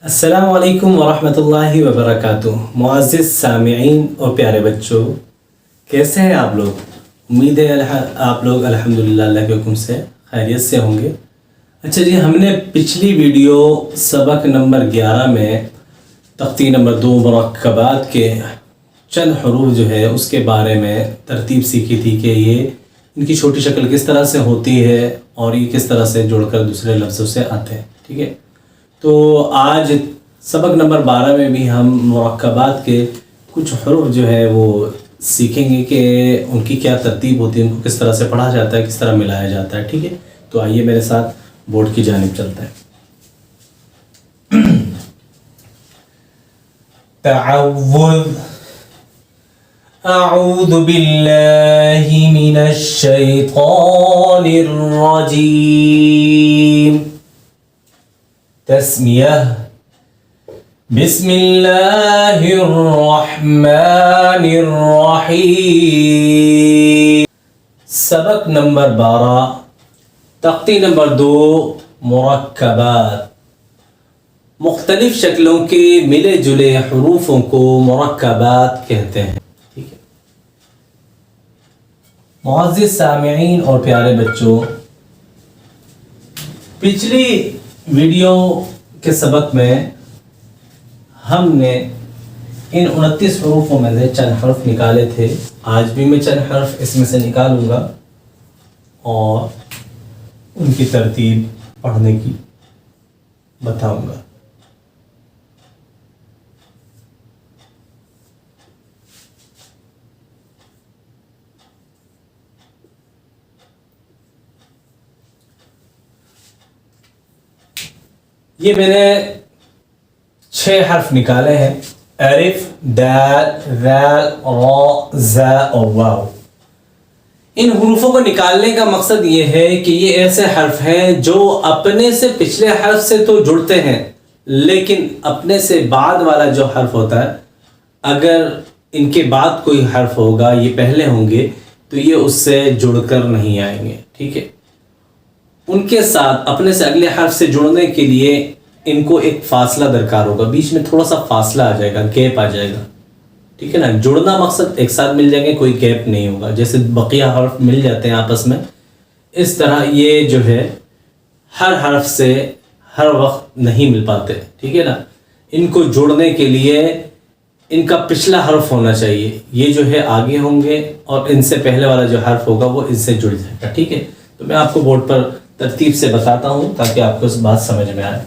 السلام علیکم ورحمۃ اللہ وبرکاتہ۔ معزز سامعین اور پیارے بچوں، کیسے ہیں آپ لوگ؟ امید ہے آپ لوگ الحمدللہ اللہ کے حکم سے خیریت سے ہوں گے۔ اچھا جی، ہم نے پچھلی ویڈیو سبق نمبر 11 میں تختی نمبر 2 مرکبات کے چند حروف جو ہے اس کے بارے میں ترتیب سیکھی تھی کہ یہ ان کی چھوٹی شکل کس طرح سے ہوتی ہے اور یہ کس طرح سے جڑ کر دوسرے لفظوں سے آتے ہیں، ٹھیک ہے؟ تو آج سبق نمبر 12 میں بھی ہم مرکبات کے کچھ حروف جو ہے وہ سیکھیں گے کہ ان کی کیا ترتیب ہوتی ہے، ان کو کس طرح سے پڑھا جاتا ہے، کس طرح ملایا جاتا ہے، ٹھیک ہے؟ تو آئیے میرے ساتھ بورڈ کی جانب چلتے ہیں۔ تعوذ، اعوذ باللہ من الشیطان الرجیم۔ تسمیہ، بسم اللہ الرحمن الرحیم۔ سبق نمبر 12، تختی نمبر 2 مرکبات۔ مختلف شکلوں کے ملے جلے حروفوں کو مرکبات کہتے ہیں، ٹھیک ہے؟ معزز سامعین اور پیارے بچوں، پچھلی ویڈیو کے سبق میں ہم نے ان 29 حروفوں میں سے چند حرف نکالے تھے۔ آج بھی میں چند حرف اس میں سے نکالوں گا اور ان کی ترتیب پڑھنے کی بتاؤں گا۔ یہ میں نے 6 حرف نکالے ہیں، الف، دال، ذال، را، زا اور واو۔ ان حروفوں کو نکالنے کا مقصد یہ ہے کہ یہ ایسے حرف ہیں جو اپنے سے پچھلے حرف سے تو جڑتے ہیں، لیکن اپنے سے بعد والا جو حرف ہوتا ہے، اگر ان کے بعد کوئی حرف ہوگا، یہ پہلے ہوں گے تو یہ اس سے جڑ کر نہیں آئیں گے، ٹھیک ہے؟ ان کے ساتھ اپنے سے اگلے حرف سے جڑنے کے لیے ان کو ایک فاصلہ درکار ہوگا، بیچ میں تھوڑا سا فاصلہ آ جائے گا، گیپ آ جائے گا، ٹھیک ہے نا؟ جڑنا مقصد ایک ساتھ مل جائیں گے، کوئی گیپ نہیں ہوگا، جیسے بقیہ حرف مل جاتے ہیں آپس میں، اس طرح یہ جو ہے ہر حرف سے ہر وقت نہیں مل پاتے، ٹھیک ہے نا؟ ان کو جوڑنے کے لیے ان کا پچھلا حرف ہونا چاہیے، یہ جو ہے آگے ہوں گے اور ان سے پہلے والا جو حرف ہوگا وہ ان سے جڑ جائے گا، ٹھیک ہے؟ تو میں آپ کو بورڈ پر ترتیب سے بتاتا ہوں تاکہ آپ کو اس بات سمجھ میں آئے۔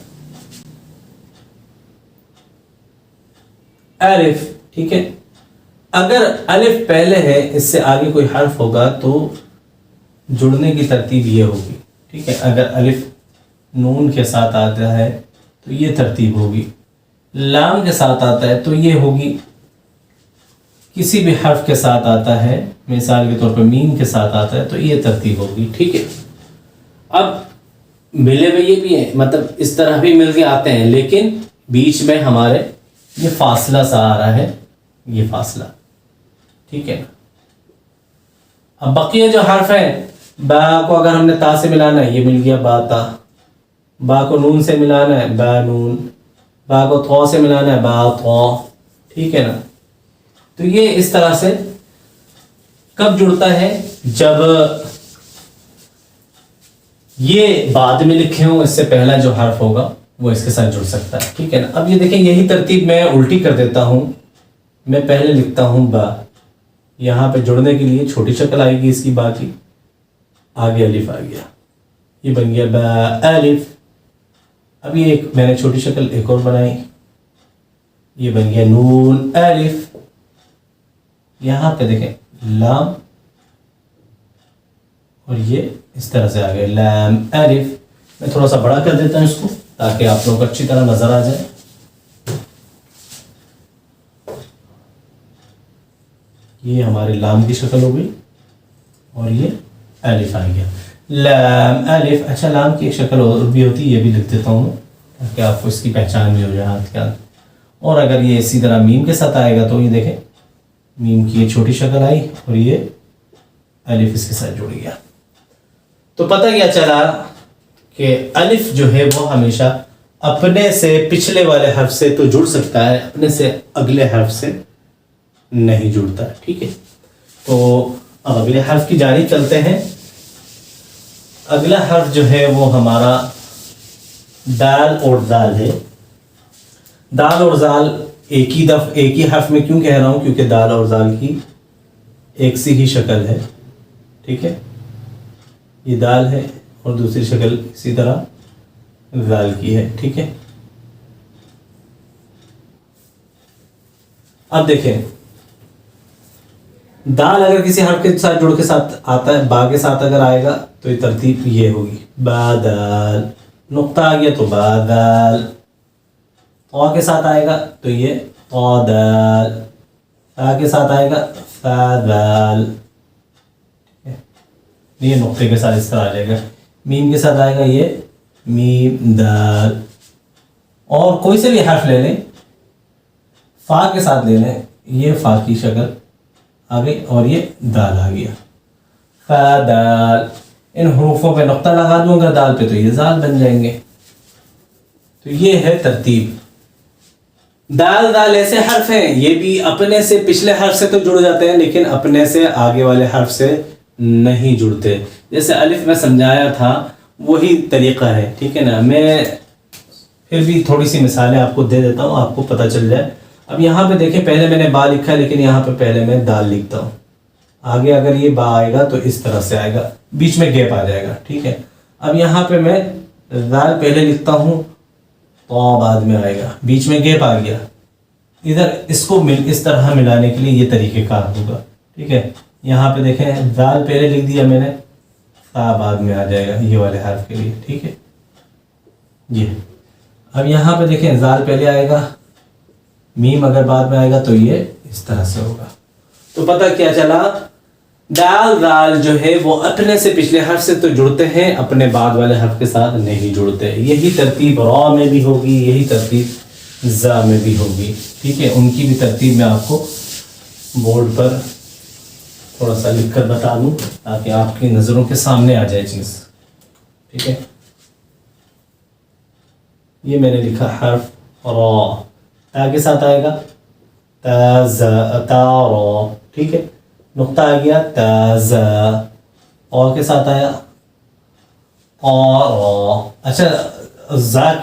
الف، ٹھیک ہے؟ اگر الف پہلے ہے، اس سے آگے کوئی حرف ہوگا تو جڑنے کی ترتیب یہ ہوگی، ٹھیک ہے؟ اگر الف نون کے ساتھ آتا ہے تو یہ ترتیب ہوگی، لام کے ساتھ آتا ہے تو یہ ہوگی، کسی بھی حرف کے ساتھ آتا ہے، مثال کے طور پر میم کے ساتھ آتا ہے تو یہ ترتیب ہوگی، ٹھیک ہے؟ اب ملے ہوئے یہ بھی ہیں، مطلب اس طرح بھی مل کے آتے ہیں، لیکن بیچ میں ہمارے یہ فاصلہ سا آ رہا ہے، یہ فاصلہ، ٹھیک ہے؟ اب بقیہ جو حرف ہیں، با کو اگر ہم نے تا سے ملانا ہے یہ مل گیا با تا، با کو نون سے ملانا ہے با نون، با کو تو سے ملانا ہے با تو، ٹھیک ہے نا؟ تو یہ اس طرح سے کب جڑتا ہے؟ جب یہ بعد میں لکھے ہوں، اس سے پہلا جو حرف ہوگا وہ اس کے ساتھ جڑ سکتا ہے، ٹھیک ہے نا؟ اب یہ دیکھیں، یہی ترتیب میں الٹی کر دیتا ہوں، میں پہلے لکھتا ہوں با، یہاں پہ جڑنے کے لیے چھوٹی شکل آئے گی اس کی، با کی آگے الف آ گیا، یہ بن گیا با الف۔ اب یہ ایک میں نے چھوٹی شکل ایک اور بنائی، یہ بن گیا نون الف، یہاں پہ دیکھیں لام، اور یہ اس طرح سے آ گیا لام الف۔ میں تھوڑا سا بڑا کر دیتا ہوں اس کو تاکہ آپ لوگ اچھی طرح نظر آ جائے۔ یہ ہمارے لام کی شکل ہو گئی اور یہ الف آ گیا، لام الف۔ اچھا، لام کی ایک شکل اور بھی ہوتی ہے، یہ بھی لکھ دیتا ہوں تاکہ آپ کو اس کی پہچان بھی ہو جائے ہاتھ کے ہاتھ۔ اور اگر یہ اسی طرح میم کے ساتھ آئے گا تو یہ دیکھیں، میم کی یہ چھوٹی شکل آئی اور یہ الف اس کے ساتھ جڑ گیا۔ تو پتہ کیا چلا کہ الف جو ہے وہ ہمیشہ اپنے سے پچھلے والے حرف سے تو جڑ سکتا ہے، اپنے سے اگلے حرف سے نہیں جڑتا، ٹھیک ہے۔ تو اب اگلے حرف کی جانب چلتے ہیں۔ اگلا حرف جو ہے وہ ہمارا دال اور زال ہے۔ دال اور زال ایک ہی حرف میں کیوں کہہ رہا ہوں؟ کیونکہ دال اور زال کی ایک سی ہی شکل ہے، ٹھیک ہے۔ یہ دال ہے اور دوسری شکل اسی طرح زال کی ہے، ٹھیک ہے۔ اب دیکھیں، دال اگر کسی حرف کے ساتھ جڑ کے ساتھ آتا ہے، با کے ساتھ اگر آئے گا تو یہ ترتیب یہ ہوگی، بادال، نقطہ آ گیا تو بادال، طا کے ساتھ آئے گا تو یہ طادال، تا کے ساتھ آئے گا فادال، یہ نقطے کے ساتھ اس طرح آ جائے گا۔ میم کے ساتھ آئے گا یہ میم دال۔ اور کوئی سے بھی حرف لے لیں، فا کے ساتھ لے لیں، یہ فا کی شکل آ گئی اور یہ دال آ گیا، فادال۔ ان حروفوں پہ نقطہ لگا دوں گا دال پہ تو یہ زال بن جائیں گے۔ تو یہ ہے ترتیب۔ دال دال ایسے حرف ہیں، یہ بھی اپنے سے پچھلے حرف سے تو جڑ جاتے ہیں لیکن اپنے سے آگے والے حرف سے نہیں جڑتے۔ جیسے الف میں سمجھایا تھا وہی طریقہ ہے، ٹھیک ہے نا۔ میں پھر بھی تھوڑی سی مثالیں آپ کو دے دیتا ہوں، آپ کو پتہ چل جائے۔ اب یہاں پہ دیکھیں، پہلے میں نے با لکھا ہے لیکن یہاں پہ پہلے میں دال لکھتا ہوں۔ آگے اگر یہ با آئے گا تو اس طرح سے آئے گا، بیچ میں گیپ آ جائے گا، ٹھیک ہے۔ اب یہاں پہ میں دال پہلے لکھتا ہوں، تو بعد میں آئے گا، بیچ میں گیپ آ گیا۔ ادھر اس کو اس طرح ملانے کے لیے یہ طریقہ کار ہوگا، ٹھیک ہے۔ یہاں پہ دیکھیں، دال پہلے لکھ دیا میں نے، تا بعد میں آ جائے گا یہ والے حرف کے لیے، ٹھیک ہے۔ یہ اب یہاں پہ دیکھیں، زال پہلے آئے گا، میم اگر بعد میں آئے گا تو یہ اس طرح سے ہوگا۔ تو پتہ کیا چلا؟ دال دال جو ہے وہ اپنے سے پچھلے حرف سے تو جڑتے ہیں، اپنے بعد والے حرف کے ساتھ نہیں جڑتے۔ یہی ترتیب را میں بھی ہوگی، یہی ترتیب زا میں بھی ہوگی، ٹھیک ہے۔ ان کی بھی ترتیب میں آپ کو بورڈ پر تھوڑا سا لکھ کر بتا دوں تاکہ آپ کی نظروں کے سامنے آ جائے چیز، ٹھیک ہے۔ یہ میں نے لکھا حرف را، تا کے ساتھ آئے گا تا را، ٹھیک ہے۔ نقطہ آ گیا تازا، او کے ساتھ آیا را۔ اچھا،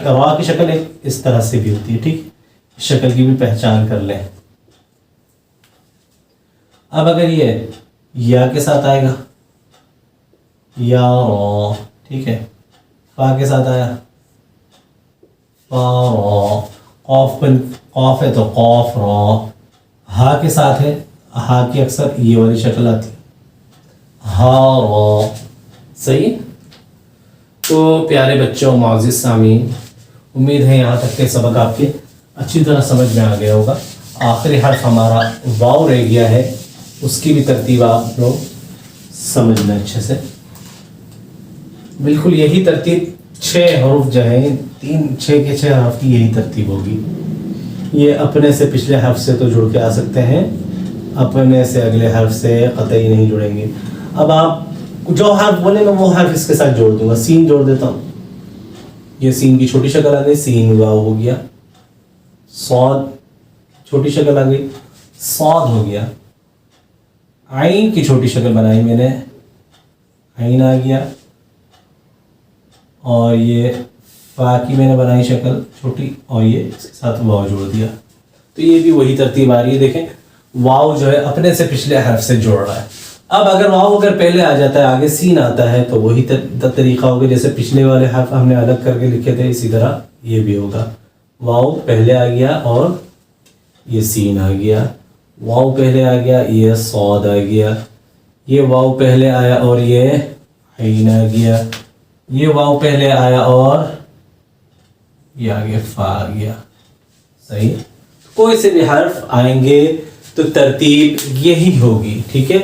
را کی شکل ایک اس طرح سے بھی ہوتی ہے، ٹھیک، اس شکل کی بھی پہچان کر لیں۔ اب اگر یہ یا کے ساتھ آئے گا یا را، ٹھیک ہے۔ فا کے ساتھ آیا فا را، قاف ہے تو قاف را، ہا کے ساتھ ہے، ہا کی اکثر یہ والی شکل آتی ہے، ہا را، صحیح۔ تو پیارے بچوں، معزز سامعین، امید ہے یہاں تک کے سبق آپ کے اچھی طرح سمجھ میں آ گیا ہوگا۔ آخری حرف ہمارا واو رہ گیا ہے، اس کی بھی ترتیب آپ لوگ سمجھ لیں اچھے سے۔ بالکل یہی ترتیب 6 حروف جو ہیں، 6 کے 6 حرف کی یہی ترتیب ہوگی۔ یہ اپنے سے پچھلے حرف سے تو جڑ کے آ سکتے ہیں، اپنے سے اگلے حرف سے قطعی نہیں جڑیں گے۔ اب آپ جو حرف بولے میں وہ حرف اس کے ساتھ جوڑ دوں گا۔ سین جوڑ دیتا ہوں، یہ سین کی چھوٹی شکل آ گئی، سین واو ہو گیا۔ صاد چھوٹی شکل آ گئی، صاد ہو گیا۔ عین کی چھوٹی شکل بنائی میں نے، عین آ گیا۔ اور یہ فا کی میں نے بنائی شکل چھوٹی، اور یہ اس کے ساتھ واو جوڑ دیا۔ تو یہ بھی وہی ترتیب آ رہی ہے، دیکھیں واو جو ہے اپنے سے پچھلے حرف سے جوڑ رہا ہے۔ اب اگر واو اگر پہلے آ جاتا ہے، آگے سین آتا ہے، تو وہی طریقہ ہوگا جیسے پچھلے والے حرف ہم نے الگ کر کے لکھے تھے، اسی طرح یہ بھی ہوگا۔ واو پہلے آ گیا اور یہ سین آ گیا، واو پہلے آ گیا، یہ صاد آ گیا، یہ واو پہلے آیا اور یہ عین آ گیا، یہ واو پہلے آیا اور یہ آگے فا آ گیا، صحیح۔ کوئی سے بھی حرف آئیں گے تو ترتیب یہی ہوگی، ٹھیک ہے۔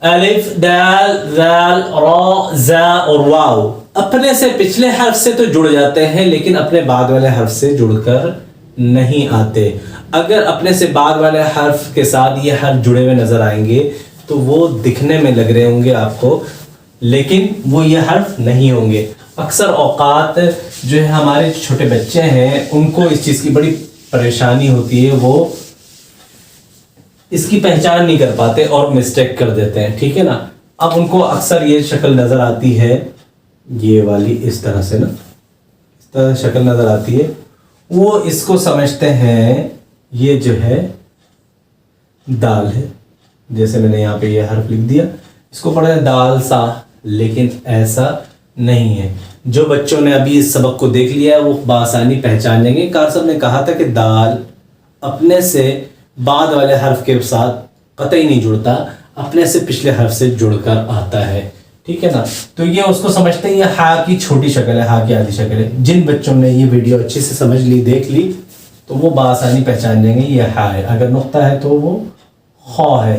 الف، دال، ذال، را، زا اور واو اپنے سے پچھلے حرف سے تو جڑ جاتے ہیں لیکن اپنے بعد والے حرف سے جڑ کر نہیں آتے۔ اگر اپنے سے بعد والے حرف کے ساتھ یہ حرف جڑے ہوئے نظر آئیں گے تو وہ دکھنے میں لگ رہے ہوں گے آپ کو، لیکن وہ یہ حرف نہیں ہوں گے۔ اکثر اوقات جو ہے ہمارے چھوٹے بچے ہیں ان کو اس چیز کی بڑی پریشانی ہوتی ہے، وہ اس کی پہچان نہیں کر پاتے اور مسٹیک کر دیتے ہیں، ٹھیک ہے نا. اب ان کو اکثر یہ شکل نظر آتی ہے، یہ والی اس طرح سے نا، اس طرح شکل نظر آتی ہے، وہ اس کو سمجھتے ہیں یہ جو ہے دال ہے. جیسے میں نے یہاں پہ یہ حرف لکھ دیا، اس کو پڑھا ہے دال سا، لیکن ایسا نہیں ہے. جو بچوں نے ابھی اس سبق کو دیکھ لیا ہے وہ بآسانی پہچان لیں گے. کار صاحب نے کہا تھا کہ دال اپنے سے بعد والے حرف کے ساتھ قطعی نہیں جڑتا، اپنے سے پچھلے حرف سے جڑ کر آتا ہے، ٹھیک ہے نا. تو یہ اس کو سمجھتے ہیں یہ ہا کی چھوٹی شکل ہے، ہا کی آدھی شکل ہے. جن بچوں نے یہ ویڈیو اچھے سے سمجھ لی، دیکھ لی، تو وہ بآسانی پہچان لیں گے یہ ہا ہے. اگر نقطہ ہے تو وہ خا ہے،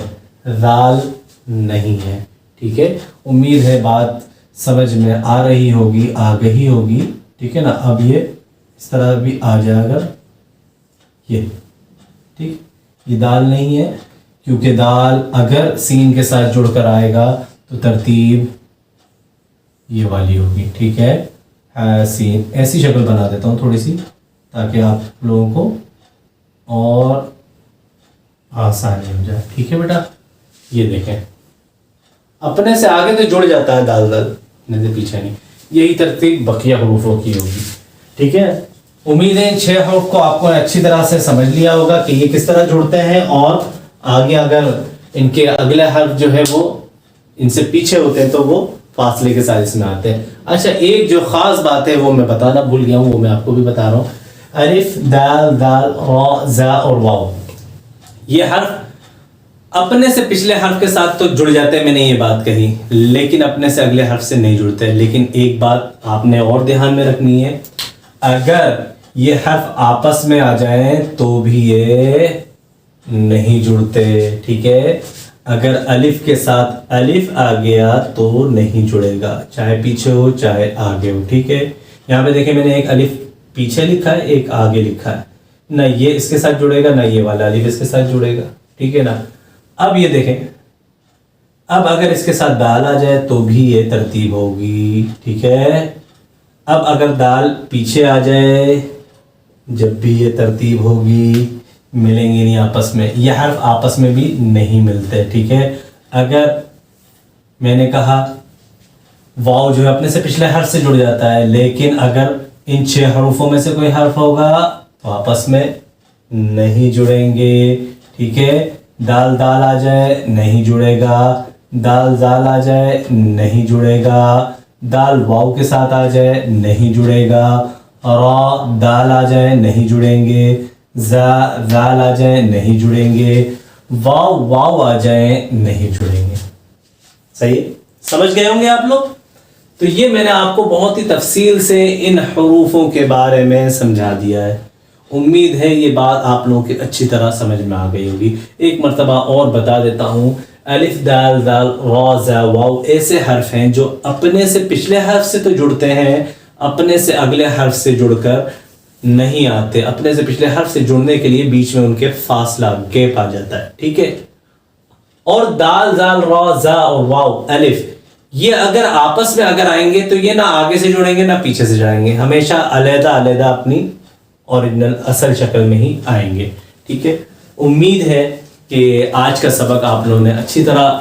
دال نہیں ہے، ٹھیک ہے. امید ہے بات سمجھ میں آ رہی ہوگی، آ گئی ہوگی، ٹھیک ہے نا. اب یہ اس طرح بھی آ جائے، اگر یہ ٹھیک، یہ دال نہیں ہے، کیونکہ دال اگر سین کے ساتھ جڑ کر آئے گا تو ترتیب یہ والی ہوگی، ٹھیک ہے. سین ایسی شکل بنا دیتا ہوں تھوڑی سی تاکہ آپ لوگوں کو اور آسانی ہو جائے، ٹھیک ہے بیٹا. یہ دیکھیں اپنے سے آگے تو جڑ جاتا ہے دال دال، نہیں پیچھے نہیں. یہی ترتیب بقیہ حروفوں کی ہوگی، ٹھیک ہے. امید ہے ان 6 حروف کو آپ کو اچھی طرح سے سمجھ لیا ہوگا کہ یہ کس طرح جڑتے ہیں، اور آگے اگر ان کے اگلے حرف جو ہے وہ ان سے پیچھے ہوتے ہیں تو وہ فاصلے کے ساتھ اس میں آتے ہیں. اچھا، ایک جو خاص بات ہے وہ میں بتانا بھول گیا ہوں، وہ میں آپ کو بھی بتا رہا ہوں. الف دال دال را زا اور واو، یہ حرف اپنے سے پچھلے حرف کے ساتھ تو جڑ جاتے ہیں، میں نے یہ بات کہی، لیکن اپنے سے اگلے حرف سے نہیں جڑتے. لیکن ایک بات آپ نے اور دھیان میں رکھنی ہے، اگر یہ حرف آپس میں آ جائیں تو بھی یہ نہیں جڑتے، ٹھیک ہے. اگر الف کے ساتھ الف آ گیا تو نہیں جڑے گا، چاہے پیچھے ہو چاہے آگے ہو، ٹھیک ہے. یہاں پہ دیکھیں میں نے ایک الف پیچھے لکھا ہے، ایک آگے لکھا ہے، نہ یہ اس کے ساتھ جڑے گا، نہ یہ والا الف اس کے ساتھ جڑے گا، ٹھیک ہے نا. اب یہ دیکھیں، اب اگر اس کے ساتھ دال آ جائے تو بھی یہ ترتیب ہوگی، ٹھیک ہے. اب اگر دال پیچھے آ جائے جب بھی یہ ترتیب ہوگی، ملیں گے نہیں آپس میں، یہ حرف آپس میں بھی نہیں ملتے، ٹھیک ہے. اگر میں نے کہا واو جو ہے اپنے سے پچھلے حرف سے جڑ جاتا ہے، لیکن اگر ان 6 حروفوں میں سے کوئی حرف ہوگا تو آپس میں نہیں جڑیں گے، ٹھیک ہے. دال دال آ جائے نہیں جڑے گا، دال زال آ جائے نہیں جڑے گا، دال واو کے ساتھ آ جائے نہیں جڑے گا، را دال آ جائے نہیں جڑیں گے، زا زال آ جائے نہیں جڑیں گے، واو واو آ جائے نہیں جڑیں گے. صحیح سمجھ گئے ہوں گے آپ لوگ. تو یہ میں نے آپ کو بہت ہی تفصیل سے ان حروفوں کے بارے میں سمجھا دیا ہے. امید ہے یہ بات آپ لوگوں کی اچھی طرح سمجھ میں آ گئی ہوگی. ایک مرتبہ اور بتا دیتا ہوں، الف دال دال را زا واو ایسے حرف ہیں جو اپنے سے پچھلے حرف سے تو جڑتے ہیں، اپنے سے اگلے حرف سے جڑ کر نہیں آتے. اپنے سے پچھلے حرف سے جڑنے کے لیے بیچ میں ان کے فاصلہ گیپ آ جاتا ہے، ٹھیک ہے. اور دال زال را زا اور واو الف، یہ اگر آپس میں اگر آئیں گے تو یہ نہ آگے سے جڑیں گے نہ پیچھے سے جڑیں گے، ہمیشہ علیحدہ علیحدہ اپنی اوریجنل اصل شکل میں ہی آئیں گے، ٹھیک ہے. امید ہے کہ آج کا سبق آپ لوگوں نے اچھی طرح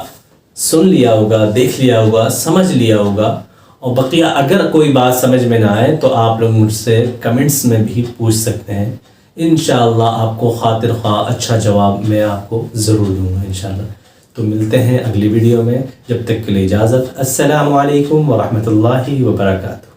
سن لیا ہوگا، دیکھ لیا ہوگا، سمجھ لیا ہوگا. اور بقیہ اگر کوئی بات سمجھ میں نہ آئے تو آپ لوگ مجھ سے کمنٹس میں بھی پوچھ سکتے ہیں. انشاءاللہ آپ کو خاطر خواہ اچھا جواب میں آپ کو ضرور دوں گا انشاءاللہ. تو ملتے ہیں اگلی ویڈیو میں، جب تک کے لیے اجازت. السلام علیکم ورحمۃ اللہ وبرکاتہ.